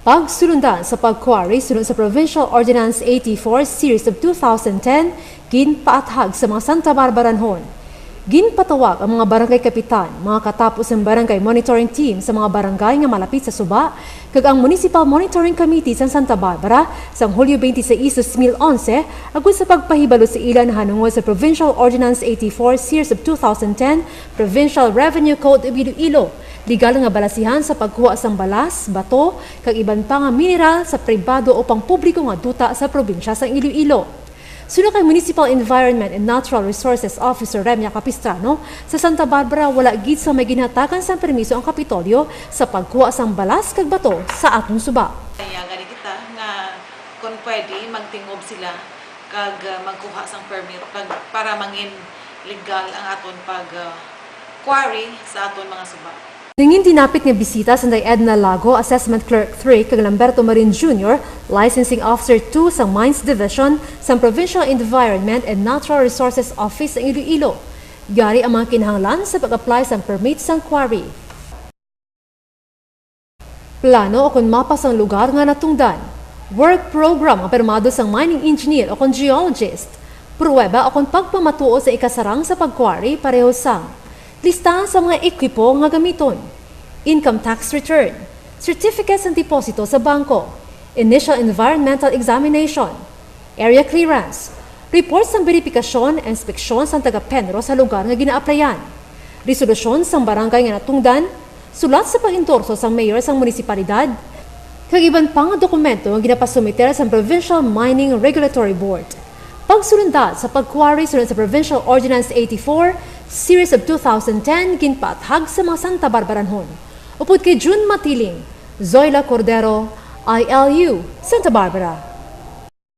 Pagsulundan sa pag-quarry sunod sa Provincial Ordinance 84 Series of 2010, ginpaathag sa mga Santa Barbaranhon. Ginpatawag ang mga Barangay Kapitan, mga katapos ng Barangay Monitoring Team sa mga barangay nga malapit sa suba, kag ang Municipal Monitoring Committee sa Santa Barbara sa Hulyo 26, 2011, agud sa pagpahibalo sa ilan nahanungod sa Provincial Ordinance 84 Series of 2010, Provincial Revenue Code of Iloilo. Legal nga balasihan sa pagkuha sang balas, bato, kag iban pa nga mineral sa pribado o pangpubliko nga duta sa probinsya sang Iloilo. Suno kay Municipal Environment and Natural Resources Officer Remia Capistrano, sa Santa Barbara wala gid sa may ginhatagan sang permiso ang Kapitolyo sa pagkuha sang balas kag bato sa atong suba. Kaya gani kita nga kung pwede magtingob sila kag magkuha sang permit kag para mangin legal ang aton pag quarry sa aton mga suba. Ningin tinapit nga bisita sa Edna Lago, Assessment Clerk 3 kag Lamberto Marin Jr., Licensing Officer 2 sa Mines Division sa Provincial Environment and Natural Resources Office sa Iloilo. Gari ang mga kinahanglan sa pag-apply sa permit sa quarry. Plano o kung mapas ang lugar nga natungdan. Work program ang permado sa mining engineer o kung geologist. Pruweba o kung pagpamatuo sa ikasarang sa pag-quarry pareho sang listahan sa mga ekwipo nga gamiton, income tax return, certificates ng deposito sa bangko, initial environmental examination, area clearance, reports ng verifikasyon and inspeksyon sa taga-MENRO sa lugar nga ginaaplayan, resolusyon sa barangay nga natungdan, sulat sa pag-endorso sa mayor sa munisipalidad, kag iban pang dokumento nga ginapasumiter sa Provincial Mining Regulatory Board. Pagsulundan sa pag-quarry sunod sa Provincial Ordinance 84 Series of 2010, ginpaathag sa mga Santa Barbaranhon. Upod kay June Matiling, Zoila Cordero, ILU, Santa Barbara.